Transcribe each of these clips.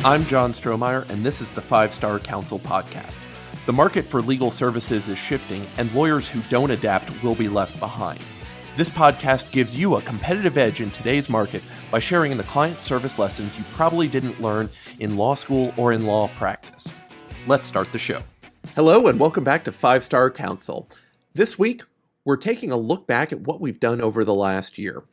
I'm John Strohmeyer, and this is the Five Star Counsel podcast. The market for legal services is shifting, and lawyers who don't adapt will be left behind. This podcast gives you a competitive edge in today's market by sharing the client service lessons you probably didn't learn in law school or in law practice. Let's start the show. Hello, and welcome back to Five Star Counsel. This week, we're taking a look back at what we've done over the last year.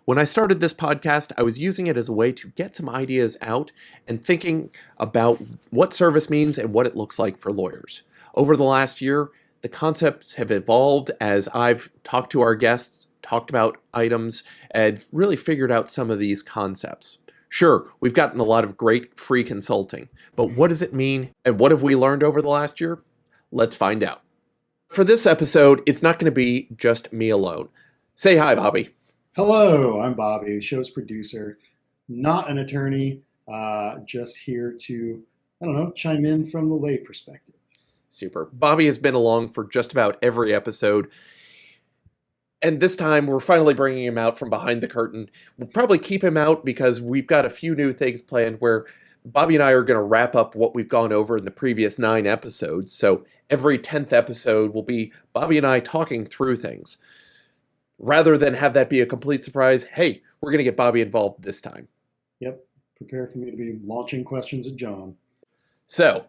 When I started this podcast, I was using it as a way to get some ideas out and thinking about what service means and what it looks like for lawyers. Over the last year, the concepts have evolved as I've talked to our guests, talked about items, and really figured out some of these concepts. Sure, we've gotten a lot of great free consulting, but what does it mean and what have we learned over the last year? Let's find out. For this episode, it's not going to be just me alone. Say hi, Bobby. Hello, I'm Bobby, the show's producer, not an attorney, just here to, chime in from the lay perspective. Super. Bobby has been along for just about every episode, and this time we're finally bringing him out from behind the curtain. We'll probably keep him out because we've got a few new things planned where Bobby and I are going to wrap up what we've gone over in the previous 9 episodes, so every 10th episode will be Bobby and I talking through things. Rather than have that be a complete surprise, hey, we're going to get Bobby involved this time. Yep, prepare for me to be launching questions at John. So,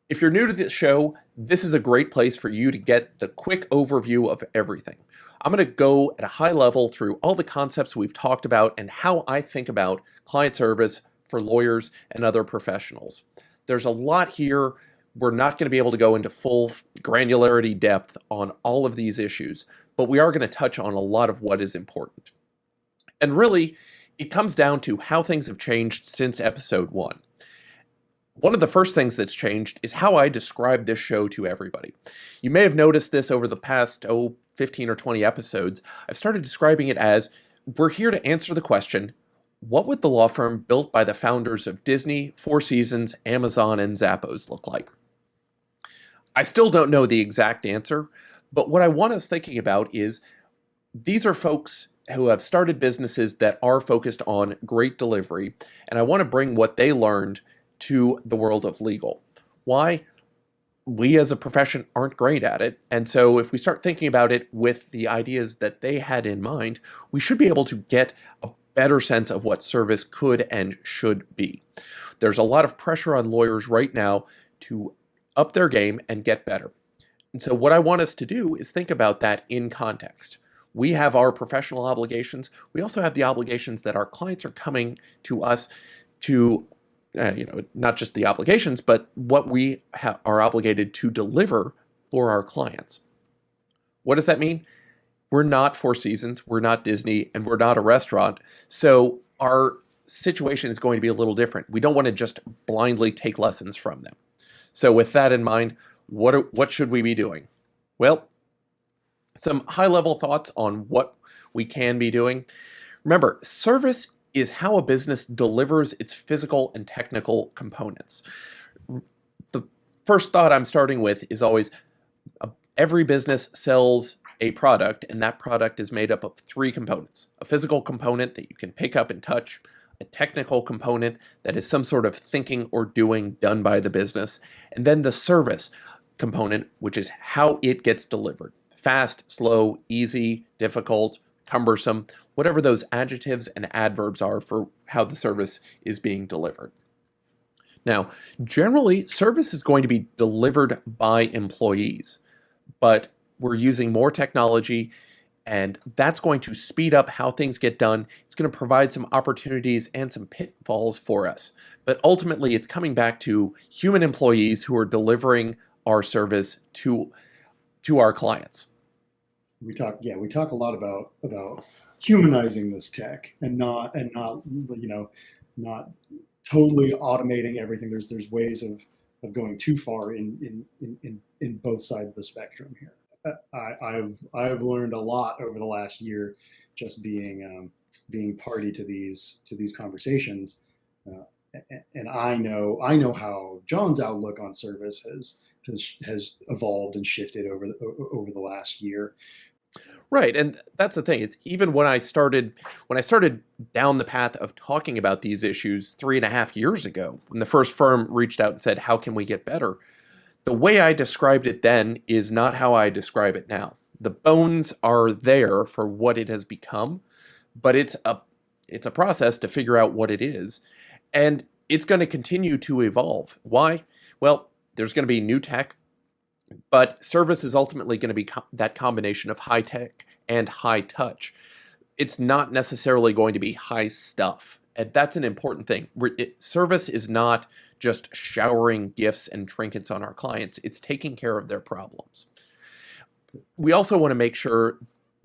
if you're new to the show, this is a great place for you to get the quick overview of everything. I'm going to go at a high level through all the concepts we've talked about and how I think about client service for lawyers and other professionals. There's a lot here. We're not going to be able to go into full granularity depth on all of these issues, but we are going to touch on a lot of what is important. And really, it comes down to how things have changed since episode 1. One of the first things that's changed is how I describe this show to everybody. You may have noticed this over the past, 15 or 20 episodes. I've started describing it as, we're here to answer the question, what would the law firm built by the founders of Disney, Four Seasons, Amazon, and Zappos look like? I still don't know the exact answer, but what I want us thinking about is these are folks who have started businesses that are focused on great delivery, and I want to bring what they learned to the world of legal. Why? We as a profession aren't great at it, and so if we start thinking about it with the ideas that they had in mind, we should be able to get a better sense of what service could and should be. There's a lot of pressure on lawyers right now to up their game and get better. And so what I want us to do is think about that in context. We have our professional obligations. We also have the obligations that our clients are coming to us to, not just the obligations, but what we are obligated to deliver for our clients. What does that mean? We're not Four Seasons, we're not Disney, and we're not a restaurant. So our situation is going to be a little different. We don't want to just blindly take lessons from them. So with that in mind, what should we be doing? Well, some high-level thoughts on what we can be doing. Remember, service is how a business delivers its physical and technical components. The first thought I'm starting with is always every business sells a product, and that product is made up of 3 components. A physical component that you can pick up and touch, a technical component that is some sort of thinking or doing done by the business, and then the service component, which is how it gets delivered. Fast, slow, easy, difficult, cumbersome, whatever those adjectives and adverbs are for how the service is being delivered. Now, generally, service is going to be delivered by employees, but we're using more technology, and that's going to speed up how things get done. It's going to provide some opportunities and some pitfalls for us. But ultimately, it's coming back to human employees who are delivering our service to our clients. We talk a lot about humanizing this tech and not totally automating everything. There's ways of going too far in both sides of the spectrum here. I've learned a lot over the last year, just being party to these conversations, and I know how John's outlook on service has evolved and shifted over the last year. Right, and that's the thing. It's even when I started down the path of talking about these issues 3.5 years ago, when the first firm reached out and said, "How can we get better?" The way I described it then is not how I describe it now. The bones are there for what it has become, but it's a process to figure out what it is, and it's going to continue to evolve. Why? Well, there's going to be new tech, but service is ultimately going to be that combination of high tech and high touch. It's not necessarily going to be high stuff. And that's an important thing. Service is not just showering gifts and trinkets on our clients, it's taking care of their problems. We also want to make sure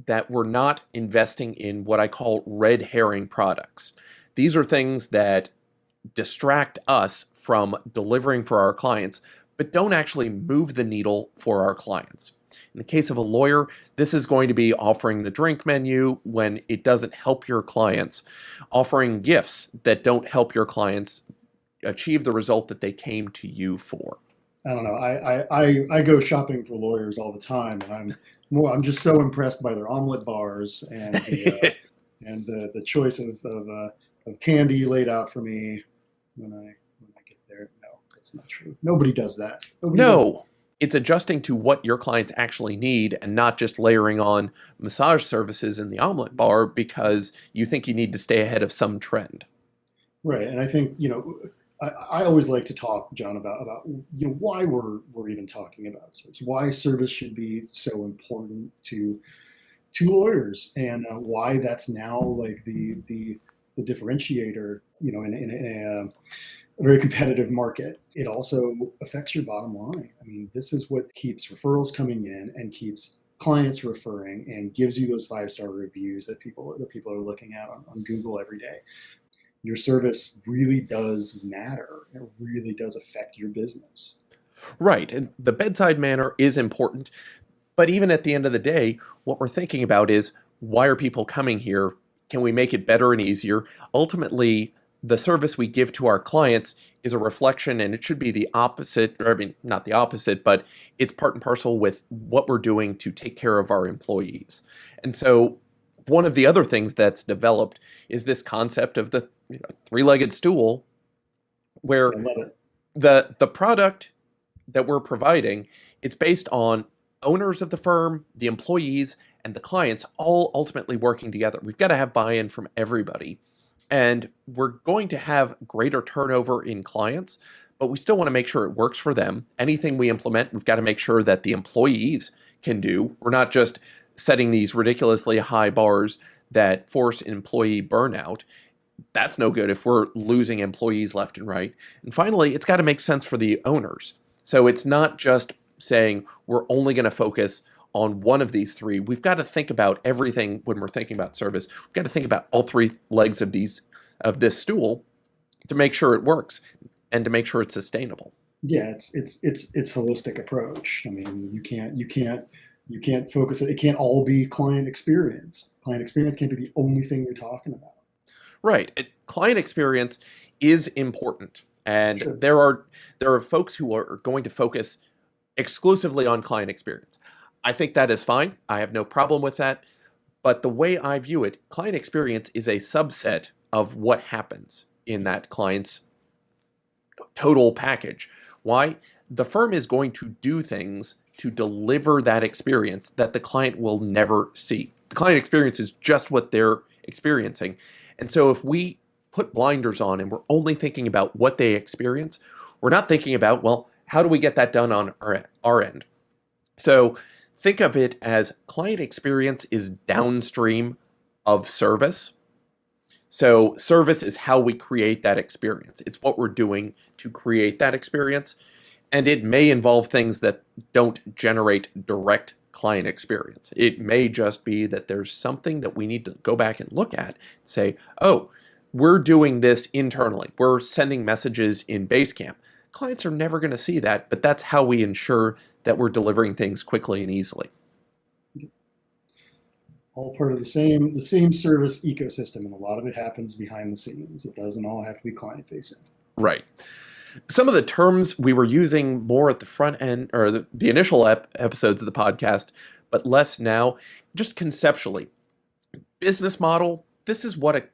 that we're not investing in what I call red herring products. These are things that distract us from delivering for our clients, but don't actually move the needle for our clients. In the case of a lawyer, this is going to be offering the drink menu when it doesn't help your clients, offering gifts that don't help your clients achieve the result that they came to you for. I don't know. I go shopping for lawyers all the time, and I'm just so impressed by their omelet bars and the choice of candy laid out for me when I get there. No, that's not true. Nobody does that. Nobody does that. No, it's adjusting to what your clients actually need and not just layering on massage services in the omelet bar because you think you need to stay ahead of some trend. Right, and I think I always like to talk, John, about why we're even talking about service, why service should be so important to lawyers, and why that's now like the differentiator, in a very competitive market. It also affects your bottom line. I mean, this is what keeps referrals coming in and keeps clients referring and gives you those 5-star reviews that people are looking at on Google every day. Your service really does matter. It really does affect your business. Right, and the bedside manner is important, but even at the end of the day, what we're thinking about is why are people coming here? Can we make it better and easier? Ultimately, the service we give to our clients is a reflection, and it should be the opposite, or I mean, not the opposite, but it's part and parcel with what we're doing to take care of our employees. And so, one of the other things that's developed is this concept of the three-legged stool, where I love it. the product that we're providing, it's based on owners of the firm, the employees, and the clients all ultimately working together. We've got to have buy-in from everybody. And we're going to have greater turnover in clients, but we still want to make sure it works for them. Anything we implement, we've got to make sure that the employees can do. We're not just setting these ridiculously high bars that force employee burnout. That's no good if we're losing employees left and right. And finally, it's got to make sense for the owners. So it's not just saying we're only going to focus on one of these three. We've got to think about everything when we're thinking about service. We've got to think about all three legs of this stool to make sure it works and to make sure it's sustainable. Yeah, it's holistic approach. I mean, you can't focus it. It can't all be client experience. Client experience can't be the only thing you're talking about. Right. Client experience is important. And Sure. there are folks who are going to focus exclusively on client experience. I think that is fine. I have no problem with that. But the way I view it, client experience is a subset of what happens in that client's total package. Why? The firm is going to do things to deliver that experience that the client will never see. The client experience is just what they're experiencing. And so if we put blinders on and we're only thinking about what they experience, we're not thinking about, well, how do we get that done on our end? So think of it as client experience is downstream of service. So service is how we create that experience. It's what we're doing to create that experience. And it may involve things that don't generate direct client experience. It may just be that there's something that we need to go back and look at and say, oh, we're doing this internally. We're sending messages in Basecamp. Clients are never going to see that, but that's how we ensure that we're delivering things quickly and easily. All part of the same service ecosystem, and a lot of it happens behind the scenes. It doesn't all have to be client facing. Right. Some of the terms we were using more at the front end or the initial episodes of the podcast but less now. Just conceptually, business model, this is what a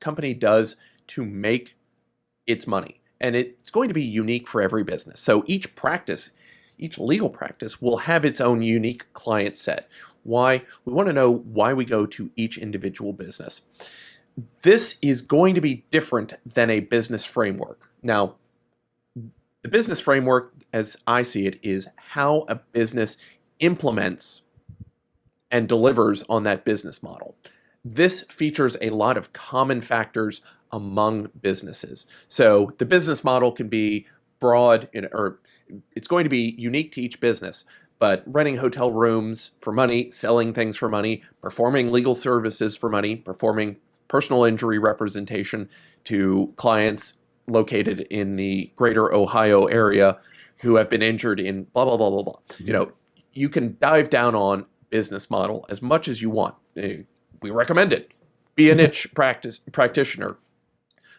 company does to make its money. And it's going to be unique for every business. So each practice, each legal practice will have its own unique client set. Why? We want to know why we go to each individual business. This is going to be different than a business framework. Now, the business framework, as I see it, is how a business implements and delivers on that business model. This features a lot of common factors among businesses. So the business model can be broad, or it's going to be unique to each business, but renting hotel rooms for money, selling things for money, performing legal services for money, performing personal injury representation to clients located in the greater Ohio area who have been injured in blah, blah, blah, blah, blah. You can dive down on business model as much as you want. We recommend it. Be a niche practitioner.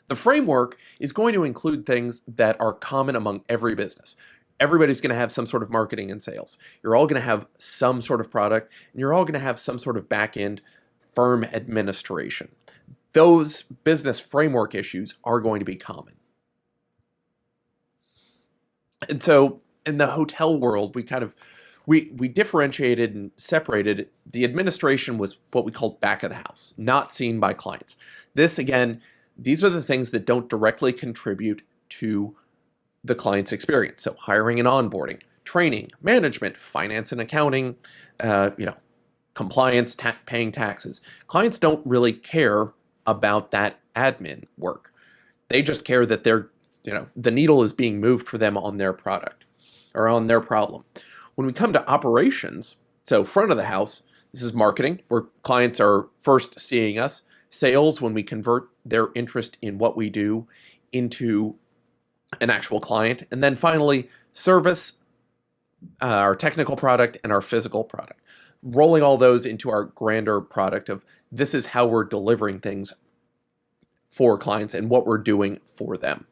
The framework is going to include things that are common among every business. Everybody's going to have some sort of marketing and sales. You're all going to have some sort of product, and you're all going to have some sort of back-end firm administration. Those business framework issues are going to be common. And so in the hotel world, we differentiated and separated. The administration was what we called back of the house, not seen by clients. This, again, these are the things that don't directly contribute to the client's experience. So hiring and onboarding, training, management, finance and accounting, compliance, paying taxes. Clients don't really care about that admin work. They just care that the needle is being moved for them on their product or on their problem. When we come to operations, so front of the house, this is marketing, where clients are first seeing us. Sales, when we convert their interest in what we do into an actual client. And then finally, service, our technical product and our physical product. Rolling all those into our grander product of this is how we're delivering things for clients and what we're doing for them.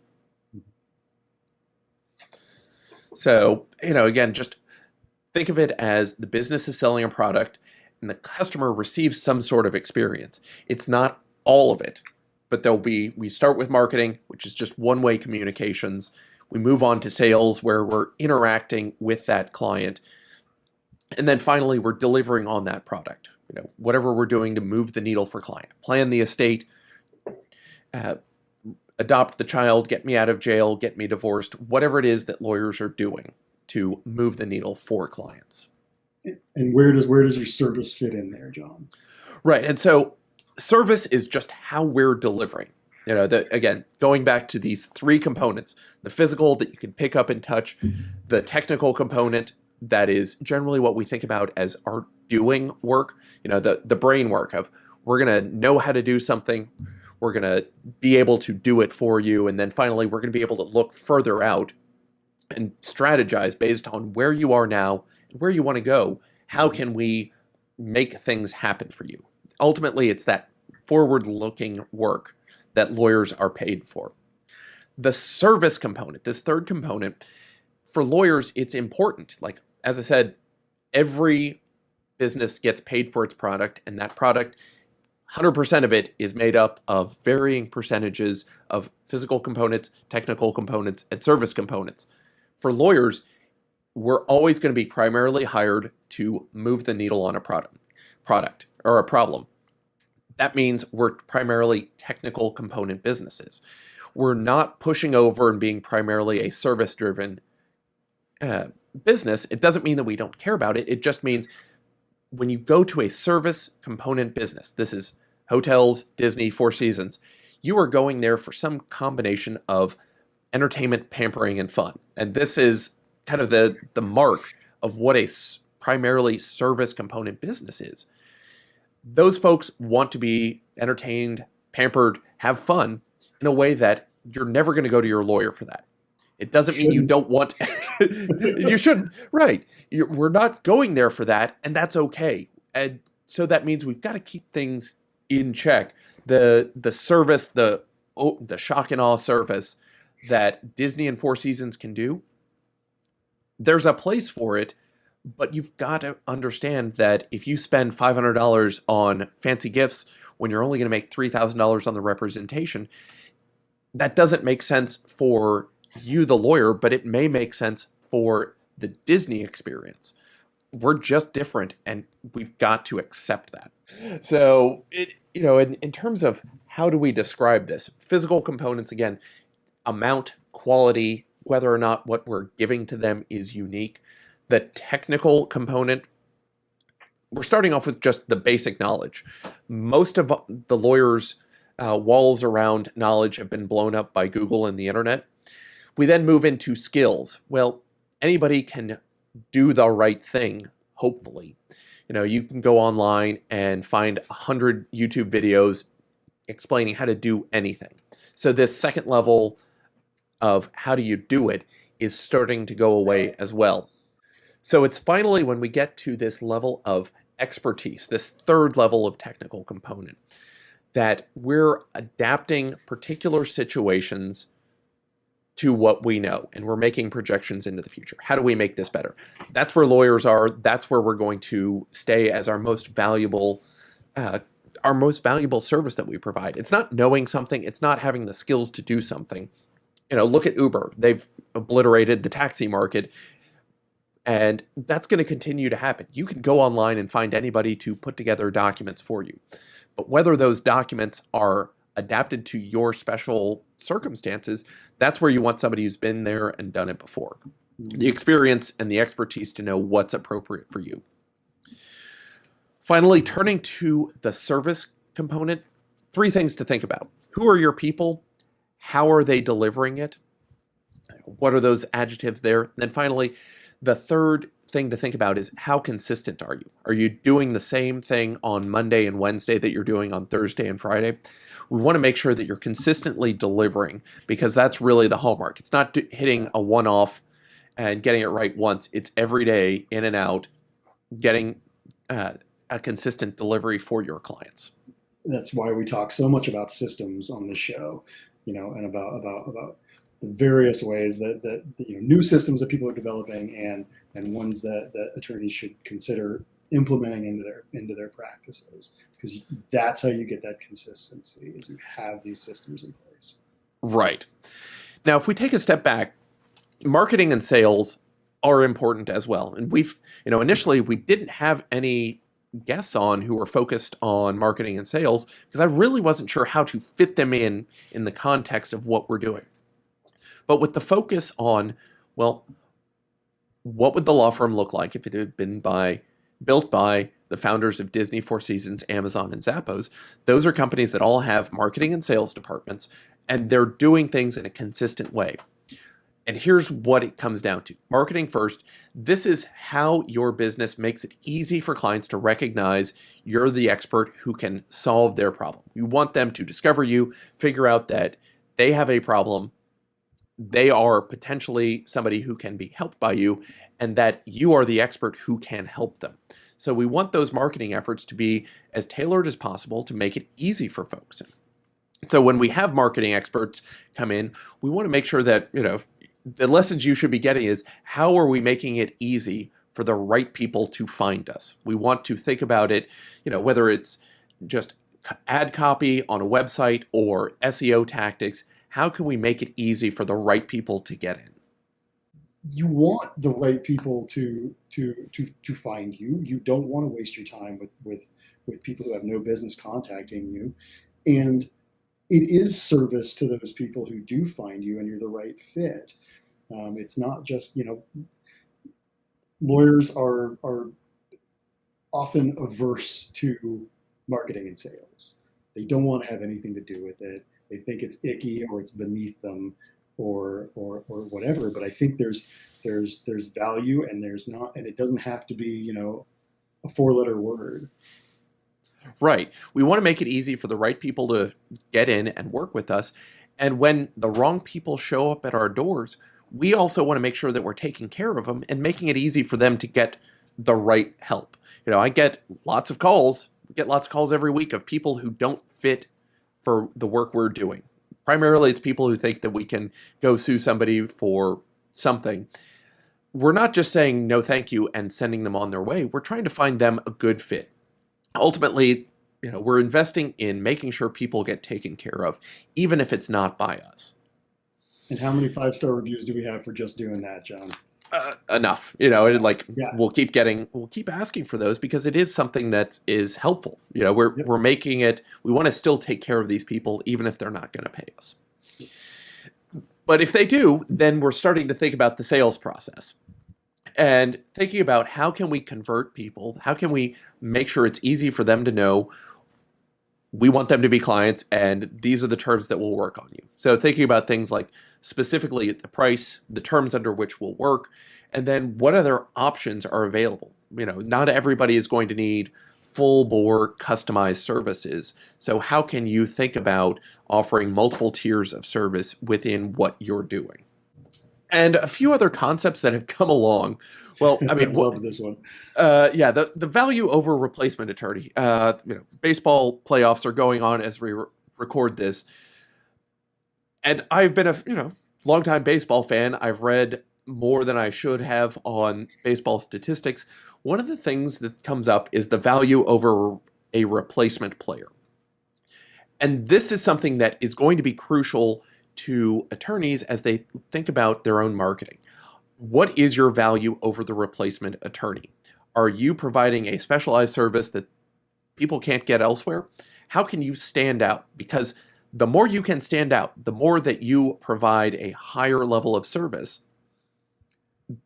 So, again, just think of it as the business is selling a product and the customer receives some sort of experience. It's not all of it, but we start with marketing, which is just one-way communications. We move on to sales where we're interacting with that client. And then finally, we're delivering on that product. Whatever we're doing to move the needle for client. Plan the estate, adopt the child, get me out of jail, get me divorced, whatever it is that lawyers are doing to move the needle for clients. And where does your service fit in there, John? Right. And so service is just how we're delivering. Again, going back to these three components, the physical that you can pick up and touch, the technical component that is generally what we think about as our doing work, the brain work of we're going to know how to do something, we're going to be able to do it for you, and then finally we're going to be able to look further out and strategize based on where you are now and where you want to go. How can we make things happen for you? Ultimately, it's that forward-looking work that lawyers are paid for. The service component, this third component, for lawyers, it's important. Like, as I said, every business gets paid for its product, and that product, 100% of it is made up of varying percentages of physical components, technical components, and service components. For lawyers, we're always going to be primarily hired to move the needle on a product or a problem. That means we're primarily technical component businesses. We're not pushing over and being primarily a service-driven business. It doesn't mean that we don't care about it. It just means when you go to a service component business, this is hotels, Disney, Four Seasons, you are going there for some combination of entertainment, pampering, and fun. And this is kind of the mark of what a primarily service component business is. Those folks want to be entertained, pampered, have fun in a way that you're never going to go to your lawyer for that. It doesn't mean you don't want, you shouldn't, right. We're not going there for that, and that's okay. And so that means we've got to keep things in check. The service, the shock and awe service that Disney and Four Seasons can do, there's a place for it, But you've got to understand that if you spend $500 on fancy gifts when you're only going to make $3,000 on the representation, that doesn't make sense for you, the lawyer, but it may make sense for the Disney experience. We're just different, and we've got to accept that. So, in terms of how do we describe this? Physical components, again, amount, quality, whether or not what we're giving to them is unique. The technical component, we're starting off with just the basic knowledge. Most of the lawyers' walls around knowledge have been blown up by Google and the internet. We then move into skills. Well, anybody can do the right thing, hopefully. You can go online and find 100 YouTube videos explaining how to do anything. So this second level of how do you do it is starting to go away as well. So it's finally when we get to this level of expertise, this third level of technical component, that we're adapting particular situations to what we know, and we're making projections into the future. How do we make this better? That's where lawyers are. That's where we're going to stay as our most valuable service that we provide. It's not knowing something. It's not having the skills to do something. Look at Uber. They've obliterated the taxi market, and that's going to continue to happen. You can go online and find anybody to put together documents for you. But whether those documents are adapted to your special circumstances, that's where you want somebody who's been there and done it before. The experience and the expertise to know what's appropriate for you. Finally, turning to the service component, 3 things to think about. Who are your people? How are they delivering it? What are those adjectives there? And then finally, the third thing to think about is how consistent are you? Are you doing the same thing on Monday and Wednesday that you're doing on Thursday and Friday? We want to make sure that you're consistently delivering, because that's really the hallmark. It's not hitting a one-off and getting it right once. It's every day, in and out, getting a consistent delivery for your clients. That's why we talk so much about systems on this show, and about the various ways that new systems that people are developing and ones that attorneys should consider implementing into their practices, because that's how you get that consistency, is you have these systems in place. Right. Now, if we take a step back, marketing and sales are important as well. And initially we didn't have any guests on who were focused on marketing and sales because I really wasn't sure how to fit them in the context of what we're doing. But with the focus on, well, what would the law firm look like if it had been built by the founders of Disney, Four Seasons, Amazon, and Zappos? Those are companies that all have marketing and sales departments, and they're doing things in a consistent way. And here's what it comes down to. Marketing first. This is how your business makes it easy for clients to recognize you're the expert who can solve their problem. You want them to discover you, figure out that they have a problem, they are potentially somebody who can be helped by you, and that you are the expert who can help them. So we want those marketing efforts to be as tailored as possible to make it easy for folks. So when we have marketing experts come in, we want to make sure that, the lessons you should be getting is, how are we making it easy for the right people to find us? We want to think about it, whether it's just ad copy on a website or SEO tactics. How can we make it easy for the right people to get in? You want the right people to find you. You don't want to waste your time with people who have no business contacting you. And it is service to those people who do find you and you're the right fit. It's not just, lawyers are often averse to marketing and sales. They don't want to have anything to do with it. They think it's icky or it's beneath them or whatever. But I think there's value, and and it doesn't have to be, a 4-letter word. Right. We want to make it easy for the right people to get in and work with us. And when the wrong people show up at our doors, we also want to make sure that we're taking care of them and making it easy for them to get the right help. I get lots of calls. We get lots of calls every week of people who don't fit for the work we're doing. Primarily, it's people who think that we can go sue somebody for something. we're not just saying no thank you and sending them on their way. We're trying to find them a good fit. Ultimately, we're investing in making sure people get taken care of, even if it's not by us. And how many 5-star reviews do we have for just doing that, John? Enough, like Yeah. we'll keep asking for those because it is something that is helpful. Yep. We're making it, we want to still take care of these people, even if they're not going to pay us. But if they do, then we're starting to think about the sales process and thinking about how can we convert people? How can we make sure it's easy for them to know we want them to be clients and these are the terms that will work on you. So thinking about things like specifically the price, the terms under which will work, and then what other options are available. Not everybody is going to need full bore customized services. So how can you think about offering multiple tiers of service within what you're doing? And a few other concepts that have come along. Well, I I mean, love this one. yeah, the value over replacement attorney. Baseball playoffs are going on as we record this, and I've been a longtime baseball fan. I've read more than I should have on baseball statistics. One of the things that comes up is the value over a replacement player, and this is something that is going to be crucial to attorneys as they think about their own marketing. What is your value over the replacement attorney? Are you providing a specialized service that people can't get elsewhere? How can you stand out? Because the more you can stand out, the more that you provide a higher level of service,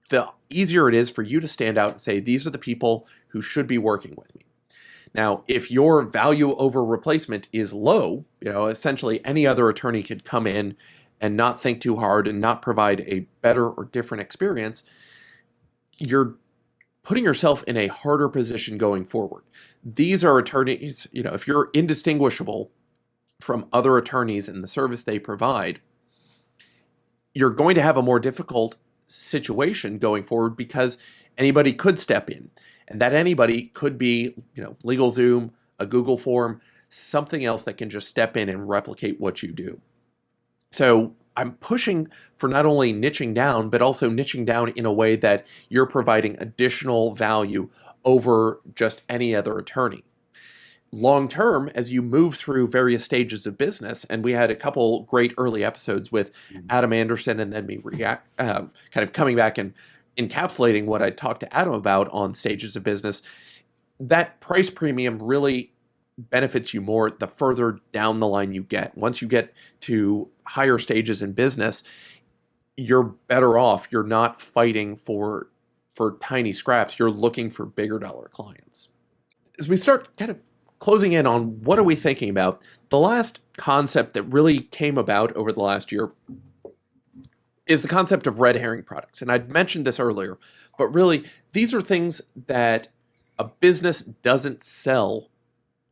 the easier it is for you to stand out and say, these are the people who should be working with me. Now, if your value over replacement is low, essentially any other attorney could come in and not think too hard and not provide a better or different experience, you're putting yourself in a harder position going forward. These are attorneys, if you're indistinguishable from other attorneys in the service they provide, you're going to have a more difficult situation going forward because anybody could step in. And that anybody could be, LegalZoom, a Google form, something else that can just step in and replicate what you do. So I'm pushing for not only niching down, but also niching down in a way that you're providing additional value over just any other attorney. Long term, as you move through various stages of business, and we had a couple great early episodes with Adam Anderson and then me kind of coming back and encapsulating what I talked to Adam about on stages of business, that price premium really benefits you more the further down the line you get. Once you get to higher stages in business, you're better off. You're not fighting for tiny scraps. You're looking for bigger dollar clients. As we start kind of closing in on what are we thinking about, the last concept that really came about over the last year is the concept of red herring products. And I'd mentioned this earlier, but really these are things that a business doesn't sell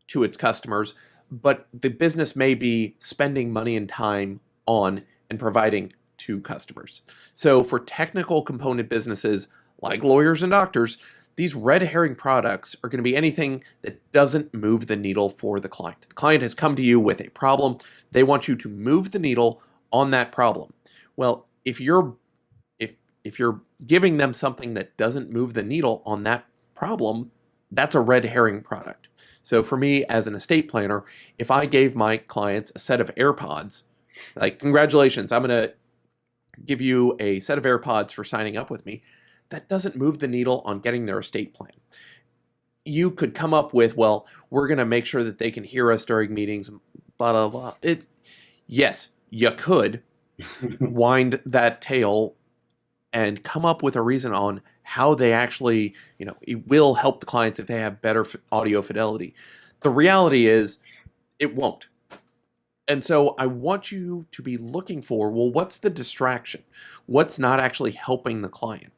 to its customers, but the business may be spending money and time on and providing to customers. So for technical component businesses like lawyers and doctors, these red herring products are going to be anything that doesn't move the needle for the client. The client has come to you with a problem. They want you to move the needle on that problem. Well, if you're giving them something that doesn't move the needle on that problem, that's a red herring product. So for me as an estate planner, if I gave my clients a set of AirPods, like, congratulations, I'm going to give you a set of AirPods for signing up with me, that doesn't move the needle on getting their estate plan. You could come up with, well, we're going to make sure that they can hear us during meetings, blah, blah, blah. Yes, you could wind that tail and come up with a reason on how they actually, it will help the clients if they have better audio fidelity. The reality is it won't. And so I want you to be looking for, well, what's the distraction? What's not actually helping the client?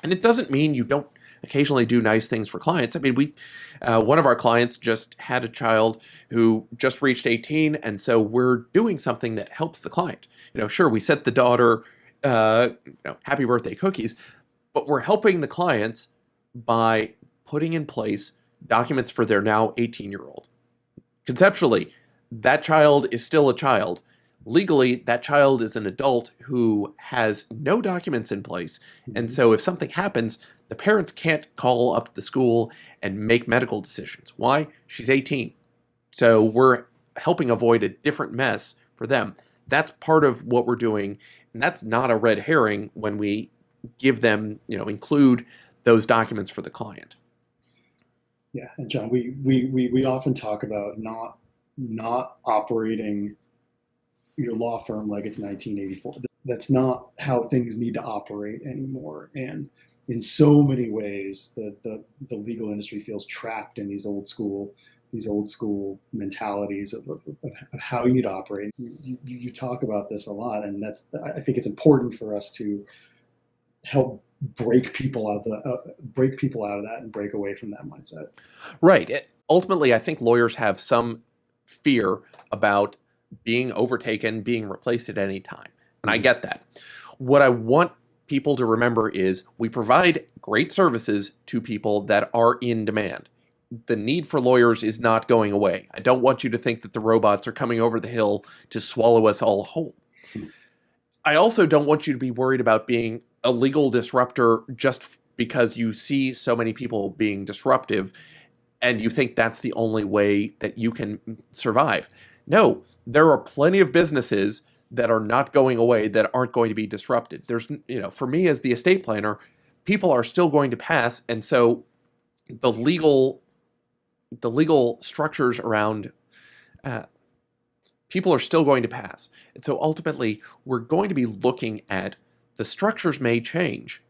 And it doesn't mean you don't occasionally do nice things for clients. I mean, one of our clients just had a child who just reached 18, and so we're doing something that helps the client. Sure, we sent the daughter happy birthday cookies, but we're helping the clients by putting in place documents for their now 18-year-old. Conceptually, that child is still a child. Legally, that child is an adult who has no documents in place. And so if something happens, the parents can't call up the school and make medical decisions. Why? She's 18. So we're helping avoid a different mess for them. That's part of what we're doing. And that's not a red herring when we give them, include those documents for the client. Yeah, and John, we often talk about not operating your law firm like it's 1984. That's not how things need to operate anymore. And in so many ways, the legal industry feels trapped in these old school mentalities of how you need to operate. You talk about this a lot, and I think it's important for us to help break people out of that and break away from that mindset. Right. Ultimately, I think lawyers have some fear about being overtaken, being replaced at any time. And I get that. What I want people to remember is we provide great services to people that are in demand. The need for lawyers is not going away. I don't want you to think that the robots are coming over the hill to swallow us all whole. I also don't want you to be worried about being a legal disruptor just because you see so many people being disruptive and you think that's the only way that you can survive. No, there are plenty of businesses that are not going away that aren't going to be disrupted. There's, for me as the estate planner, people are still going to pass. And so the legal structures around people are still going to pass. And so ultimately, we're going to be looking at the structures may change,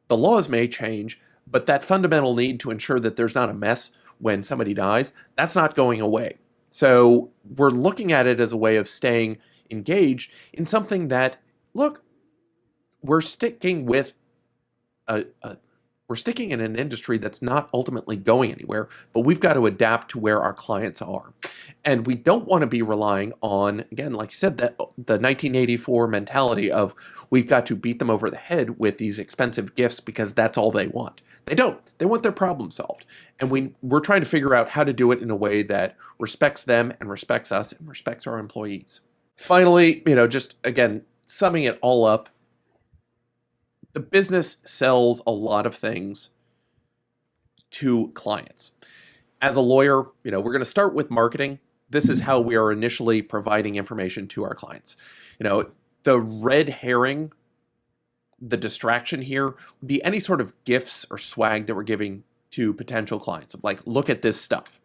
the laws may change, but that fundamental need to ensure that there's not a mess when somebody dies, that's not going away. So we're looking at it as a way of staying engaged in something that, look, we're sticking with we're sticking in an industry that's not ultimately going anywhere, but we've got to adapt to where our clients are. And we don't want to be relying on, again, like you said, that the 1984 mentality of we've got to beat them over the head with these expensive gifts because that's all they want. They don't. They want their problem solved. And we're trying to figure out how to do it in a way that respects them and respects us and respects our employees. Finally, just again, summing it all up, the business sells a lot of things to clients. As a lawyer, we're going to start with marketing. This is how we are initially providing information to our clients. The red herring, the distraction here would be any sort of gifts or swag that we're giving to potential clients of like, look at this stuff.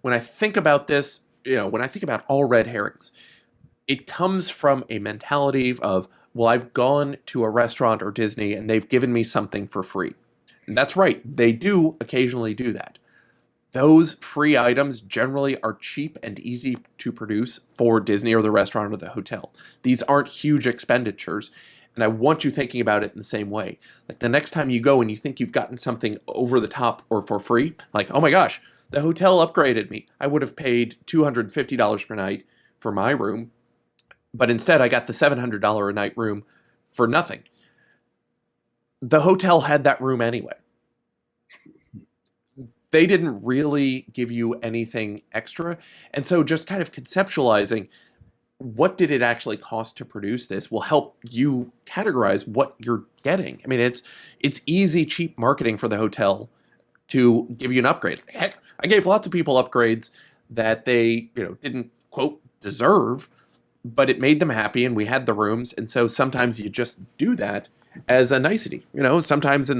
When I think about this, when I think about all red herrings, it comes from a mentality of, well, I've gone to a restaurant or Disney and they've given me something for free. And that's right. They do occasionally do that. Those free items generally are cheap and easy to produce for Disney or the restaurant or the hotel. These aren't huge expenditures. And I want you thinking about it in the same way. Like the next time you go and you think you've gotten something over the top or for free, like, oh my gosh, the hotel upgraded me. I would have paid $250 per night for my room, but instead I got the $700 a night room for nothing. The hotel had that room anyway. They didn't really give you anything extra. And so just kind of conceptualizing what did it actually cost to produce this will help you categorize what you're getting. I mean, it's easy, cheap marketing for the hotel to give you an upgrade. Heck, I gave lots of people upgrades that they, didn't, quote, deserve, but it made them happy and we had the rooms. And so sometimes you just do that as a nicety. Sometimes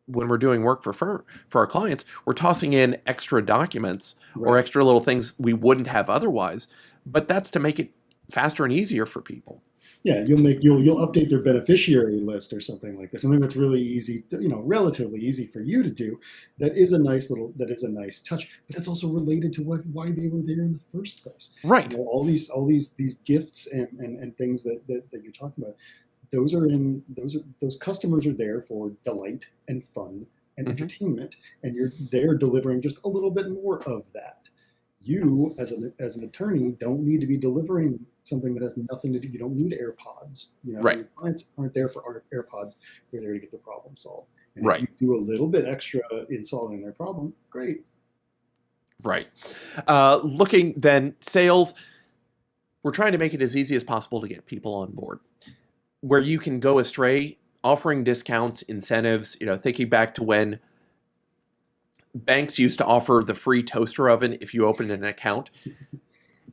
when we're doing work for our clients, we're tossing in extra documents or extra little things we wouldn't have otherwise, but that's to make it faster and easier for people. Yeah, you'll update their beneficiary list or something like this. Something that's really easy, relatively easy for you to do. That is a nice touch, but that's also related to why they were there in the first place. Right. All these gifts and things that you're talking about. Those customers are there for delight and fun and entertainment, and you're there delivering just a little bit more of that. You, as an attorney, don't need to be delivering something that has nothing to do. You don't need AirPods. Right. Your clients aren't there for AirPods. They're there to get the problem solved. And right. If you do a little bit extra in solving their problem, great. Right. Looking then, sales, we're trying to make it as easy as possible to get people on board. Where you can go astray, offering discounts, incentives, thinking back to when banks used to offer the free toaster oven if you opened an account.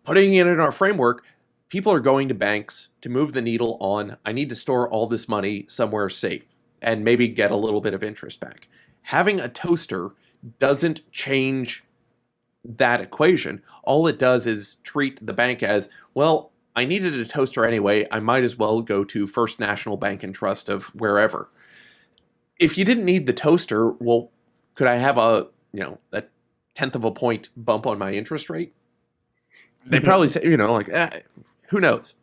Putting it in our framework, people are going to banks to move the needle on, I need to store all this money somewhere safe and maybe get a little bit of interest back. Having a toaster doesn't change that equation. All it does is treat the bank as, well, I needed a toaster anyway, I might as well go to First National Bank and Trust of wherever. If you didn't need the toaster, well, could I have a 1/10 of a point bump on my interest rate? They probably say, who knows?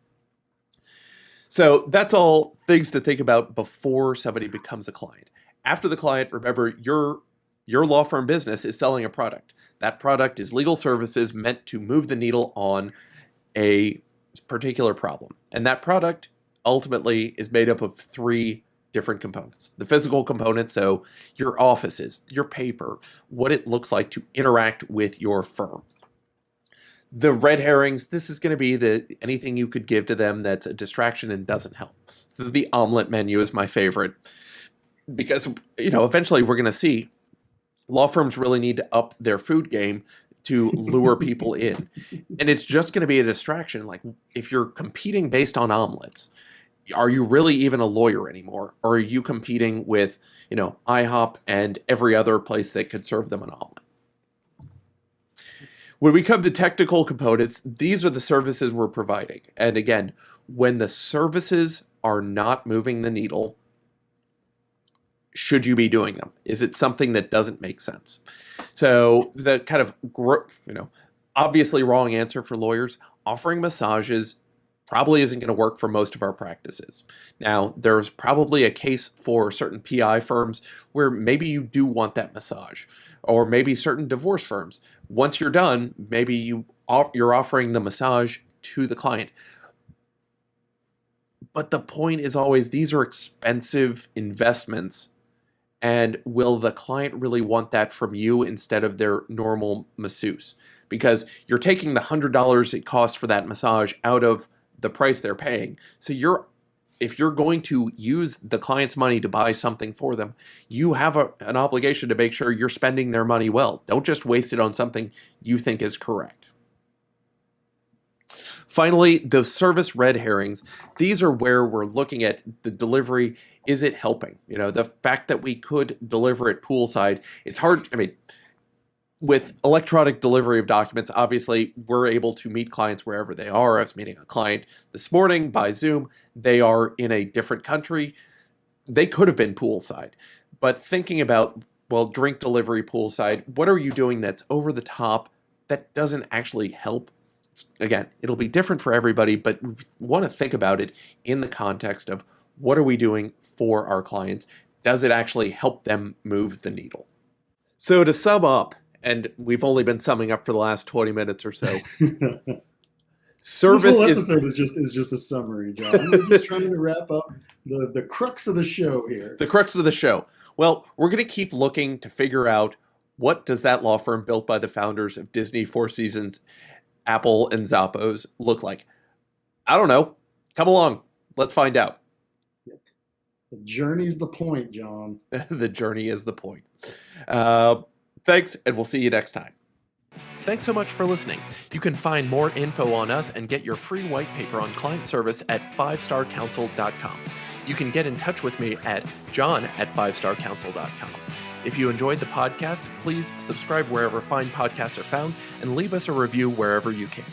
So that's all things to think about before somebody becomes a client. After the client, remember, your law firm business is selling a product. That product is legal services meant to move the needle on a particular problem. And that product ultimately is made up of 3 different components. The physical component, so your offices, your paper, what it looks like to interact with your firm. The red herrings, this is going to be anything you could give to them that's a distraction and doesn't help. So the omelet menu is my favorite because, eventually we're going to see law firms really need to up their food game to lure people in. And it's just going to be a distraction. Like if you're competing based on omelets, are you really even a lawyer anymore? Or are you competing with, IHOP and every other place that could serve them an omelet? When we come to technical components, these are the services we're providing. And again, when the services are not moving the needle, should you be doing them? Is it something that doesn't make sense? So the kind of, obviously wrong answer for lawyers, offering massages probably isn't going to work for most of our practices. Now, there's probably a case for certain PI firms where maybe you do want that massage, or maybe certain divorce firms. Once you're done, maybe you're offering the massage to the client. But the point is always, these are expensive investments. And will the client really want that from you instead of their normal masseuse? Because you're taking the $100 it costs for that massage out of the price they're paying. So if you're going to use the client's money to buy something for them, you have an obligation to make sure you're spending their money well. Don't just waste it on something you think is correct. Finally, the service red herrings. These are where we're looking at the delivery. Is it helping? The fact that we could deliver it poolside, it's hard. With electronic delivery of documents, obviously, we're able to meet clients wherever they are. I was meeting a client this morning by Zoom. They are in a different country. They could have been poolside. But thinking about, drink delivery poolside, what are you doing that's over the top that doesn't actually help? Again, it'll be different for everybody, but we want to think about it in the context of what are we doing for our clients? Does it actually help them move the needle? So to sum up, and we've only been summing up for the last 20 minutes or so. Service this whole episode is just a summary, John. We're just trying to wrap up the crux of the show here. The crux of the show. Well, we're going to keep looking to figure out, what does that law firm built by the founders of Disney, Four Seasons, Apple, and Zappos look like? I don't know. Come along. Let's find out. The journey's the point, John. The journey is the point. Thanks, and we'll see you next time. Thanks so much for listening. You can find more info on us and get your free white paper on client service at fivestarcounsel.com. You can get in touch with me at john@fivestarcounsel.com. If you enjoyed the podcast, please subscribe wherever fine podcasts are found and leave us a review wherever you can.